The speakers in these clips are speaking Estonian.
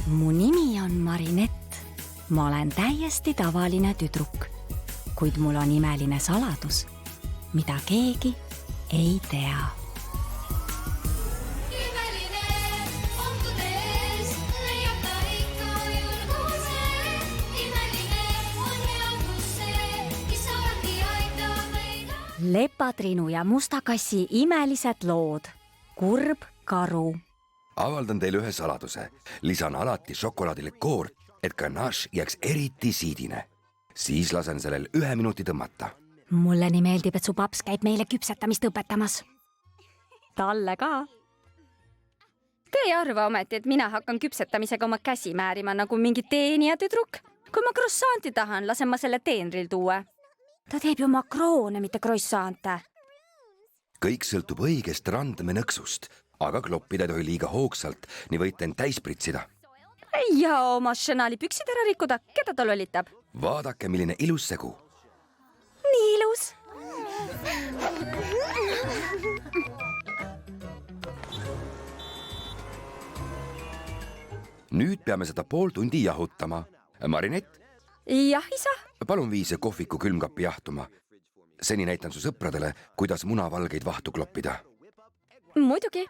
Mu nimi on Marinett. Ma olen täiesti tavaline tüdruk, kuid mul on imeline saladus, mida keegi ei tea. Lepatrinu ja mustakassi imelised lood. Kurb karu. Avaldan teile ühe saladuse. Lisan alati šokolaadile koort, et ganache jääks eriti siidine. Siis lasen sellel 1 minuti tõmmata. Mulle nii meeldib, et su paps käib meile küpsetamist õpetamas. Talle ka. Te ei arva ometi, et mina hakkan küpsetamisega oma käsi määrima nagu mingi teenija tüdruk? Kui ma croissanti tahan, lasen ma selle teenril tuua. Ta teeb ju makroone, mitte croissante. Kõik sõltub õigest randmenõksust, aga kloppida ei tohi liiga hoogsalt, nii võite end täis pritsida. Ja oma Chanel'i püksid ära rikkuda, keda ta lollitab? Vaadake, milline ilus segu. Nii ilus. Nüüd peame seda pool tundi jahutama. Marinett, Jah, isa. palun vii see kohviku külmkappi jahtuma. Seni näitan su sõpradele, kuidas munavalgeid vahtu kloppida. Muidugi.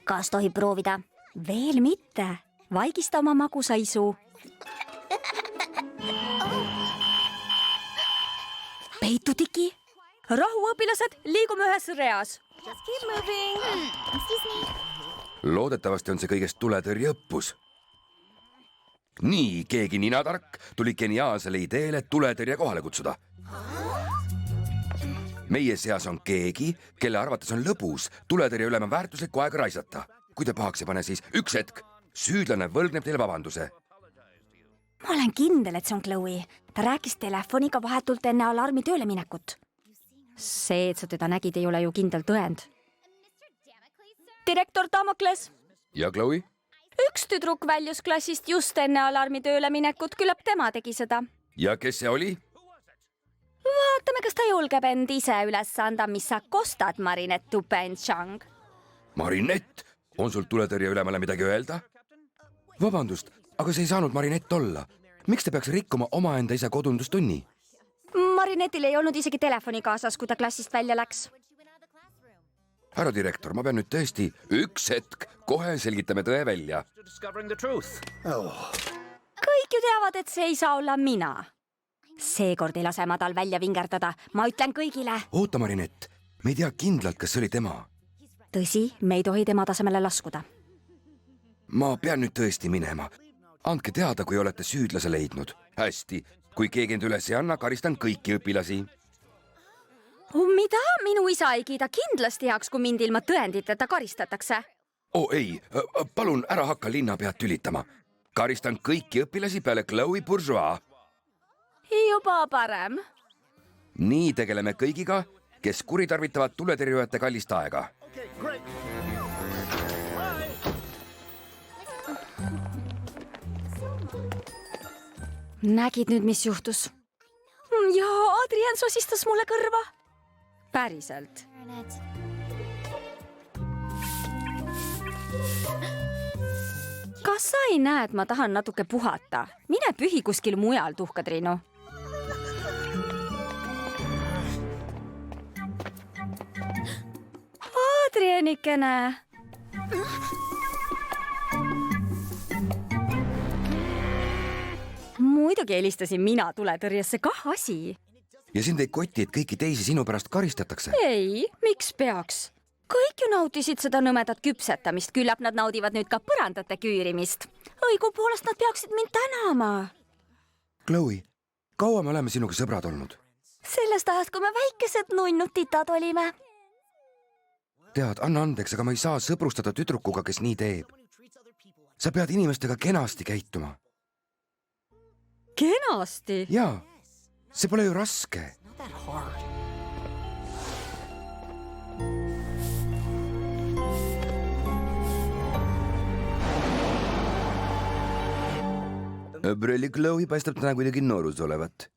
Kas tohib proovida? Veel mitte. Vaigista oma magusaisu. Peitu tiki. Rahu, õpilased, liigume ühes reas. Loodetavasti on see kõigest tuletõrjeõppus. Nii, keegi ninatark tuli geniaalsele ideele tuletõrje kohale kutsuda. Meie seas on keegi, kelle arvates on lõbus tuletõrje ülema väärtuslikku aega raisata. Kui te pahaks ei pane, siis üks hetk. Süüdlane võlgneb teile vabanduse. Ma olen kindel, et see on Chloe. Ta rääkis telefoniga vahetult enne alarmi tööle minekut. See, et sa teda nägid, ei ole ju kindel tõend. Direktor Damokles. Ja Chloe? Üks tüdruk väljus klassist just enne alarmi tööle minekut, küllap tema tegi seda. Ja kes see oli? Vaatame, kas ta julgeb end ise üles anda, mis sa kostad, Marinett Tupenchang. Marinett, on sul tuletõrje ülemale midagi öelda? Vabandust, aga see ei saanud Marinett olla. Miks te peaks rikkuma omaenda isa kodundustunni? Marinetil ei olnud isegi telefoni kaasas, kui ta klassist välja läks. Härra direktor, ma pean nüüd tõesti üks hetk, kohe selgitame tõe välja. Kõik ju teavad, et see ei saa olla mina. Seekord ei lase ma tal välja vingerdada. Ma ütlen kõigile. Oota, Marinett, me ei tea kindlalt, kas see oli tema. Tõsi, me ei tohi tema tasemele laskuda. Ma pean nüüd tõesti minema. Andke teada, kui olete süüdlase leidnud. Hästi, kui keegi end üles ei anna, karistan kõiki õpilasi. Mida? Minu isa ei kiida kindlasti heaks, kui mind ilma tõenditeta karistatakse. Ei, palun ära hakka linna pead tülitama. Karistan kõiki õpilasi peale Chloe Bourgeois. Juba parem. Nii tegeleme kõigiga, kes kuritarvitavad tuletõrjujate kallist aega. Nägid nüüd, mis juhtus? Ja Adrian sosistas mulle kõrva. Päriselt. Kas sa ei näe, et ma tahan natuke puhata? Mine pühi kuskil mujal, Tuhkatrinu. Adrianikene. Muidugi helistasin mina tuletõrjesse, kah asi. Ja sind ei koti, et kõiki teisi sinu pärast karistatakse? Ei, miks peaks? Kõik ju nautisid seda nõmedat küpsetamist, küllap nad naudivad nüüd ka põrandate küürimist. Õigupoolest nad peaksid mind tänama. Chloe, kaua me oleme sinuga sõbrad olnud? Sellest ajast, kui me väikesed nunnud titad olime. Tead, anna andeks, aga ma ei saa sõbrustada tüdrukuga, kes nii teeb. Sa pead inimestega kenasti käituma. Kenasti? Jaa, see pole ju raske. Brelli Chloe paistab täna kuidagi noorus olevat.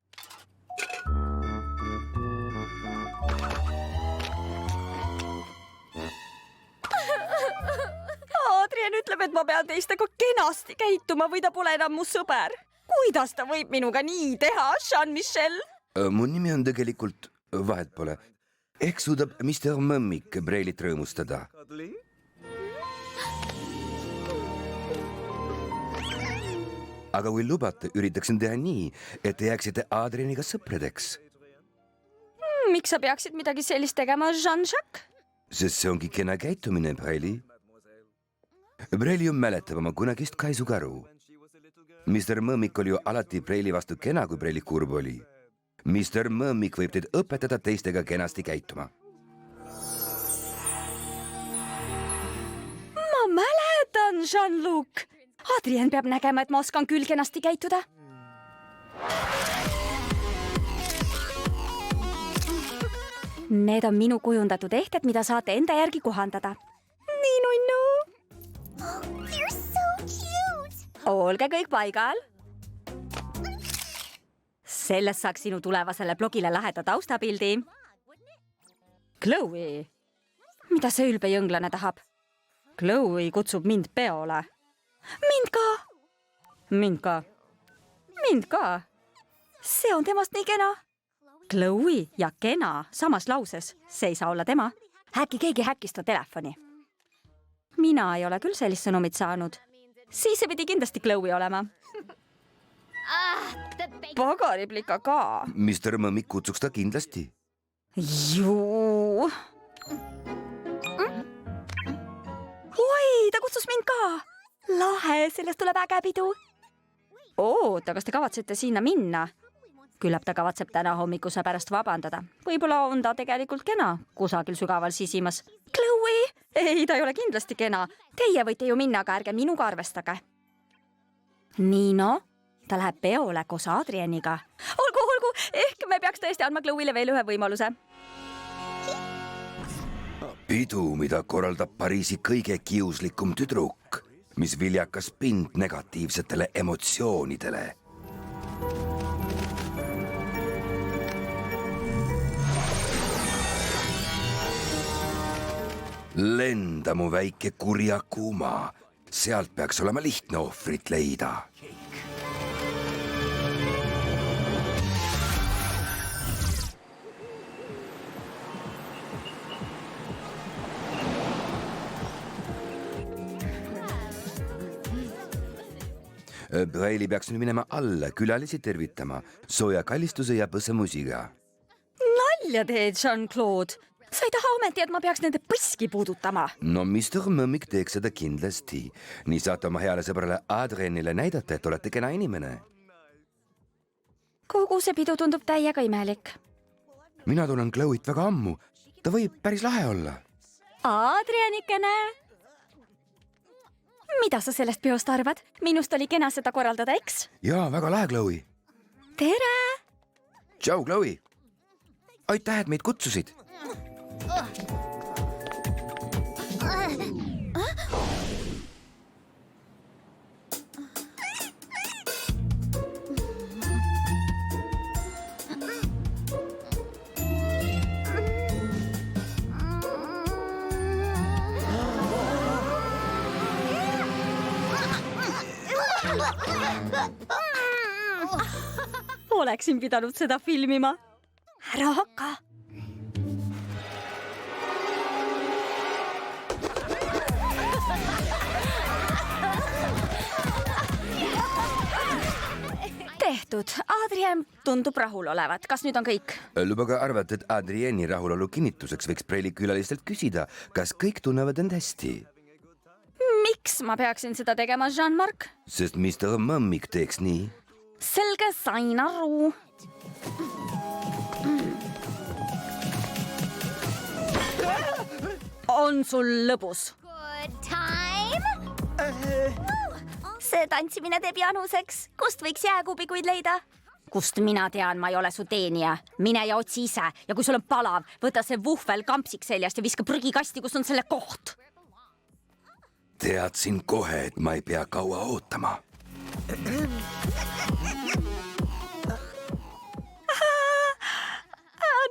ma pean teistega kenasti käituma või ta pole enam mu sõber. Kuidas ta võib minuga nii teha, Jean-Michel? Mu nimi on tegelikult, vahet pole. Ehk suudab Mr. Mõmmik Brailit rõõmustada. Aga kui lubate, üritaksin teha nii, et te jääksite Adrianiga sõpradeks. Miks sa peaksid midagi sellist tegema, Jean-Jacques? Sest see ongi kena käitumine, Braili. Braili mäletab oma kunagist kaisukaru. Mr. Mõmmik oli ju alati Braili vastu kena, kui Braili kurb oli. Mr. Mõmmik võib teid õpetada teistega kenasti käituma. Ma mäletan, Jean-Luc. Adrien peab nägema, et ma oskan küll kenasti käituda. Need on minu kujundatud ehted, mida saate enda järgi kohandada. Nii nunnu. Olge kõik paigal. Sellest saaks sinu tulevasele blogile laheda taustapildi. Chloe, mida see ülbe jõnglane tahab? Chloe kutsub mind peole. Mind ka. Mind ka. Mind ka. See on temast nii kena. Chloe ja kena samas lauses. See ei saa olla tema. Äkki keegi häkkis ta telefoni. Mina ei ole küll sellist sõnumit saanud. Siis see pidi kindlasti Chloe olema. Pagariplika ka. Mr. Mõmmik kutsuks ta kindlasti. Juu. Oi, ta kutsus mind ka. Lahe, sellest tuleb äge pidu. Oota, kas te kavatsete sinna minna? Küllap ta kavatseb täna hommikuse pärast vabandada. Võib-olla on ta tegelikult kena, kusagil sügaval sisimas. Chloe! Ei, ta ei ole kindlasti kena. Teie võite ju minna, aga ärge minuga arvestage. Niino, ta läheb peole koos Adrianiga. Olgu, ehk me peaks tõesti andma Chloe'le veel ühe võimaluse. Pidu, mida korraldab Pariisi kõige kiuslikum tüdruk, mis viljakas pind negatiivsetele emotsioonidele. Lenda mu väike kurja kuma. Sealt peaks olema lihtne ohvrit leida. Braili peaks nüüd minema alla külalisi tervitama sooja kallistuse ja põsemusiga. Nalja teed, Jean-Claude. Sa ei taha ometi, et ma peaks nende põski puudutama. No Mr. Mõmmik teeks seda kindlasti. Nii saate oma heale sõbrale Adrianile näidata, et olete kena inimene. Kogu see pidu tundub täiega imelik. Mina tunnen Chloe't väga ammu. Ta võib päris lahe olla. Adrianikene! Mida sa sellest peost arvad? Minust oli kena seda korraldada, eks? Jaa, väga lahe, Chloe. Tere! Tšau, Chloe! Aitäh, et meid kutsusid! Oleksin pidanud seda filmima. Ära hakka. Tehtud. Adrien tundub rahul olevat. Kas nüüd on kõik? Lubage arvata, et Adrieni rahulolu kinnituseks võiks Braili külalistelt küsida, kas kõik tunnevad end hästi. Miks ma peaksin seda tegema, Jean-Marc? Sest Mr. Mõmmik teeks nii. Selge, sain aru. On sul lõbus? Good time? See tantsimine teeb januseks. Kust võiks jääkubikuid leida? Kust mina tean, ma ei ole su teenija. Mine ja otsi ise. Ja kui sul on palav, võta see vuhvel kampsik seljast ja viska prügikasti, kus on selle koht. Teadsin kohe, et ma ei pea kaua ootama.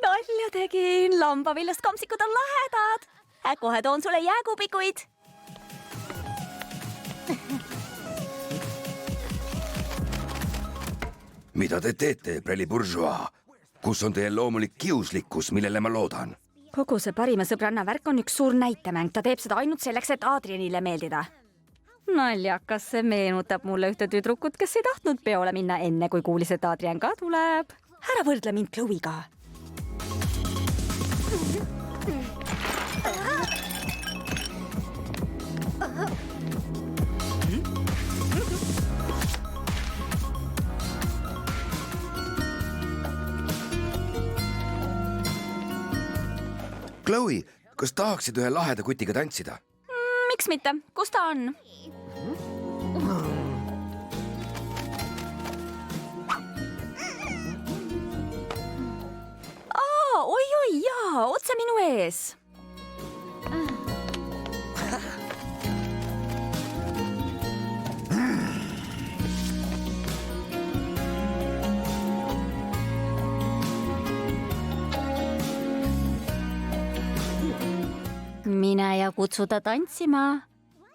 Nalja tegin. Lambaviljast kampsikud on lahedad. Kohe toon sulle jääkubikuid. mida te teete, Breli Bourgeois? Kus on teie loomulik kiuslikkus, millele ma loodan? Kogu see parima sõbranna värk on üks suur näitemäng. Ta teeb seda ainult selleks, et Adrianile meeldida. Naljakas, see meenutab mulle ühte tüdrukut, kes ei tahtnud peole minna enne, kui kuulis, et Adrian ka tuleb. Ära võrdle mind Chloe'ga. Chloe, kas tahaksid ühe laheda kutiga tantsida? Miks mitte? Kus ta on? Oi, jaa, otse minu ees. Mine ja kutsu ta tantsima.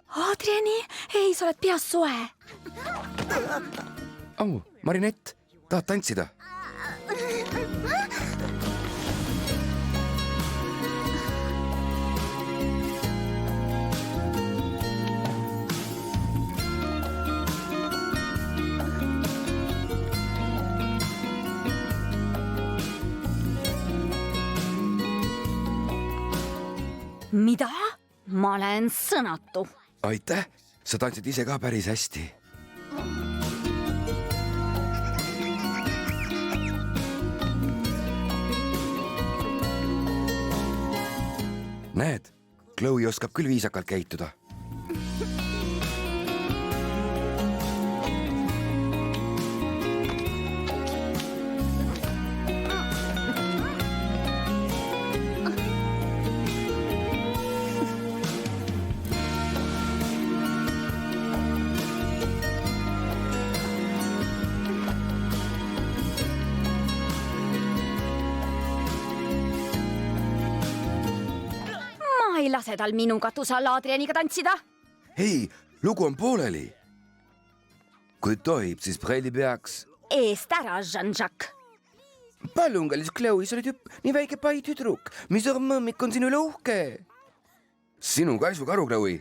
Adriani, ei, sa oled peas soe. Marinett, tahad tantsida? Mida? Ma olen sõnatu. Aitäh, sa tantsid ise ka päris hästi. Näed, Chloe oskab küll viisakalt käituda. Ei lase tal minu katuse all Adrianiga tantsida. Hei, lugu on pooleli. Kui tohib, siis Breli peaks... Eest ära, Jean-Jacques. Palun, kallis Chloe, sa oled ju nii väike pai tüdruk. Mis mõmmik on sinu üle uhke? Sinu kaisukaru, Chloe.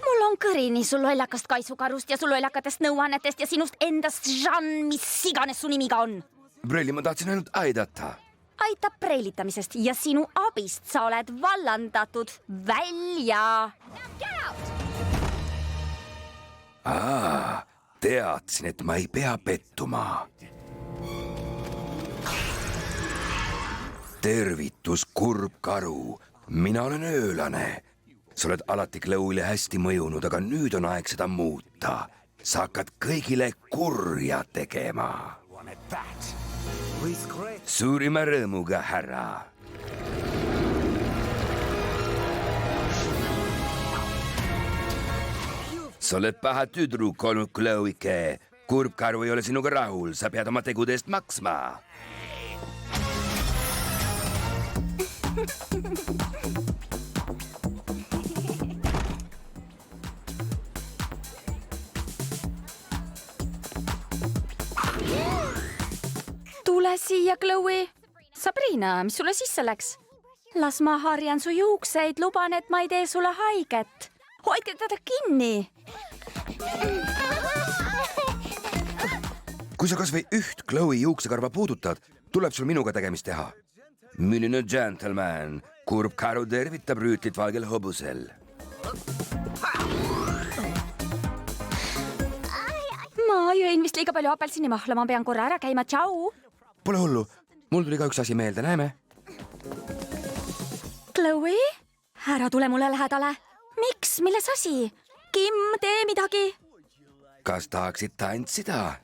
Mul on kõrini su lollakast kaisukarust ja su lollakatest nõuannetest ja sinust endast, Jean, mis iganes su nimiga on. Breli, ma tahtsin ainult aidata. Aitab preelitamisest ja sinu abist sa oled vallandatud välja. Teadsin, et ma ei pea pettuma. Tervitus, kurb karu. Mina olen öölane. Sa oled alati Chloe'le hästi mõjunud, aga nüüd on aeg seda muuta. Sa hakkad kõigile kurja tegema. Suurima rõõmuga, härra. Sa oled paha tüdruk olnud, Chloe'ke. Kurb karu ei ole sinuga rahul, sa pead oma tegude eest maksma. Tule siia, Chloe. Sabrina, mis sulle sisse läks? Las ma harjan su juukseid, luban, et ma ei tee sulle haiget. Hoidke teda kinni. Kui sa kas või üht Chloe juuksekarva puudutad, tuleb sul minuga tegemist teha. Milline gentleman, kurb karu tervitab rüütlit valgel hobusel. Ma jõin vist liiga palju apelsinimahla, ma pean korra ära käima, tšau. Pole hullu, mul tuli ka üks asi meelde, näeme. Chloe, ära tule mulle lähedale. Miks, milles asi? Kim, tee midagi. Kas tahaksid tantsida?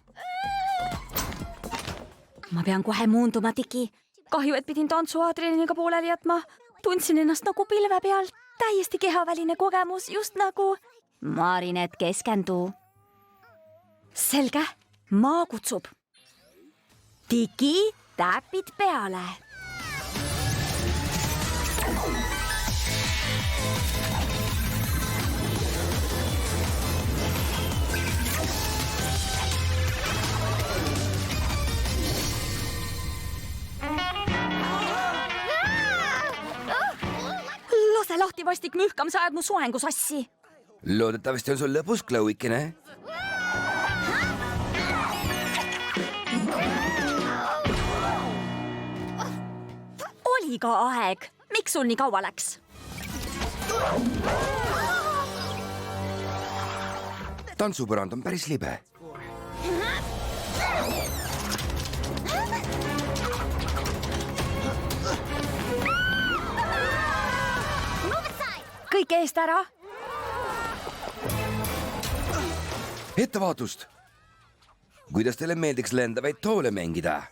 Ma pean kohe muunduma, Tiki. Kahju, et pidin tantsu Adrianiga pooleli jätma. Tundsin ennast nagu pilve peal. Täiesti kehaväline kogemus, just nagu... Marinett, keskendu. Selge, maa kutsub. Tiki, täpid peale. lase lahti, vastik mühkam, sa ajad mu soengu sassi. loodetavasti on sul lõbus, Chloe'kene. Oli ka aeg. Miks sul nii kaua läks? Tantsupõrand on päris libe. Kõik eest ära. Ettevaatust! Kuidas teile meeldiks lendavaid toole mängida?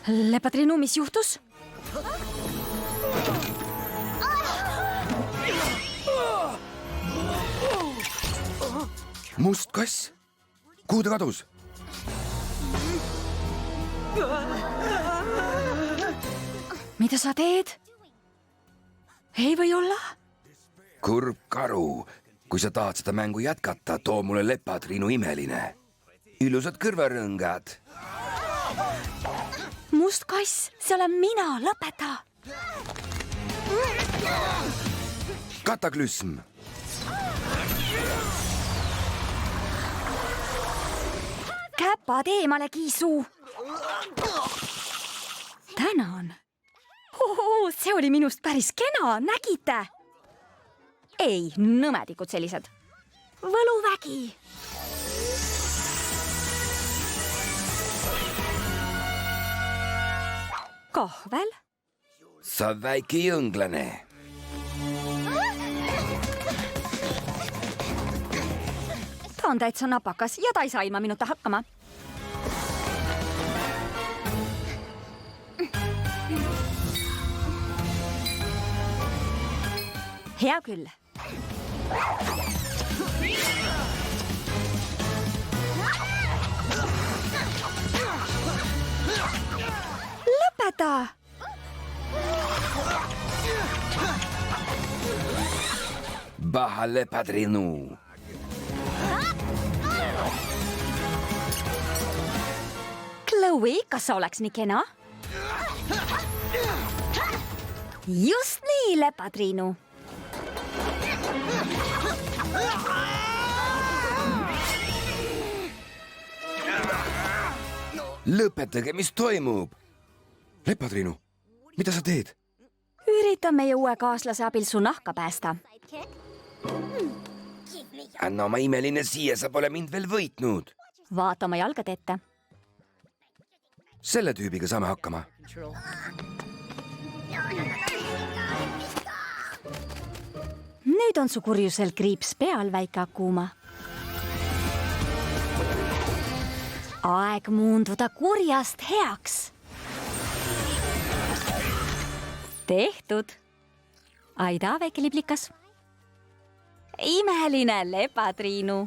Lepatrinu, mis juhtus? Must kass? Kuhu ta kadus? Mida sa teed? Ei või olla? Kurb karu, kui sa tahad seda mängu jätkata, too mulle Lepatrinu imeline. Ilusad kõrvarõngad. Must kass, see olen mina, lõpeta. Kataklüsm. Käpad eemale, Kiisu. Tänan. See oli minust päris kena, nägite? Ei, nõmedikud sellised. Võluvägi. Kahvel. Sa väike jõnglane. Ta on täitsa napakas ja ta ei saa ilma minuta hakkama. Hea küll. Lõpeta! Baha Lepatrinu. Chloe, kas sa oleks nii kena? Just nii, Lepatrinu. Lõpetage, mis toimub? Lepatrinu, mida sa teed? Üritan meie uue kaaslase abil su nahka päästa. Anna oma imeline siia, sa pole mind veel võitnud. Vaata oma jalgade ette. Selle tüübiga saame hakkama. Nüüd on su kurjusel kriips peal, väike Akuma. Aeg muunduda kurjast heaks. Tehtud. Aida, väike liblikas. Imeline Lepatrinu.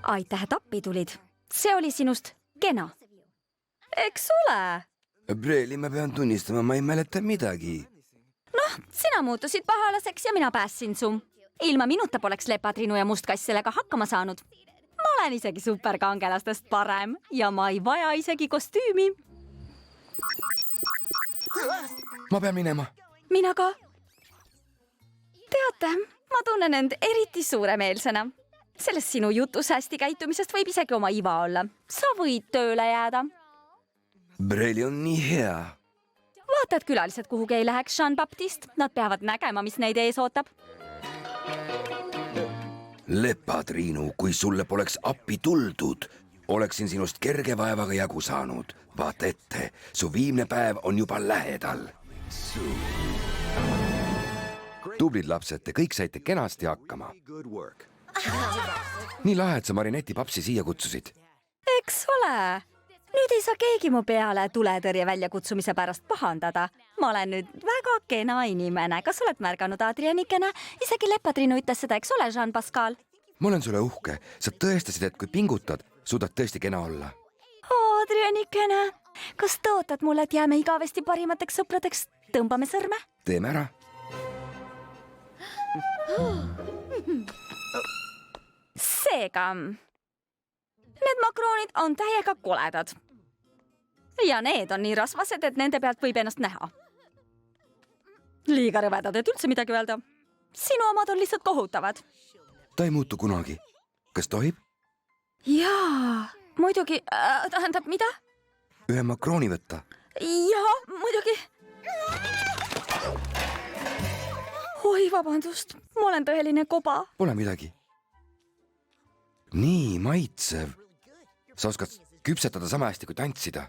Aitäh, et appi tulid. See oli sinust kena. Eks ole? Breli, ma pean tunnistama, ma ei mäleta midagi. Noh, sina muutusid pahalaseks ja mina päässin su. Ilma minuta poleks Lepatrinu ja mustkass sellega hakkama saanud. Ma olen isegi superkangelastest parem ja ma ei vaja isegi kostüümi. Ma pean minema. Mina ka. Teate, ma tunnen end eriti suuremeelsena. Sellest sinu jutus hästi käitumisest võib isegi oma iva olla. Sa võid tööle jääda. Breli on nii hea. Vaata, et külalised kuhugi ei läheks, Jean-Baptiste. Nad peavad nägema, mis neid ees ootab. Lepatrinu, kui sulle poleks appi tuldud, oleksin sinust kerge vaevaga jagu saanud. Vaata ette, su viimne päev on juba lähedal. Tublid lapsed, te kõik saite kenasti hakkama. Nii lahe, et sa Marineti papsi siia kutsusid. Eks ole. Nüüd ei saa keegi mu peale tuletõrje väljakutsumise pärast pahandada. Ma olen nüüd väga kena inimene. Kas oled märganud, Adrianikene? Isegi Lepatrinu ütles seda, eks ole, Jean-Pascal? Ma olen sulle uhke. Sa tõestasid, et kui pingutad, suudad tõesti kena olla. Adrianikene, kas tõotad mulle, et jääme igavesti parimateks sõpradeks? Tõmbame sõrme? Teeme ära. seega, need makroonid on täiega koledad. Ja need on nii rasvased, et nende pealt võib ennast näha. Liiga rõvedad, et üldse midagi öelda. Sinu omad on lihtsalt kohutavad. ta ei muutu kunagi. Kas tohib? Jaa, muidugi, tähendab mida? Ühe makrooni võtta. Jaa, muidugi. Oi, vabandust, ma olen tõeline koba. Pole midagi. Nii maitsev. Sa oskad küpsetada sama hästi kui tantsida.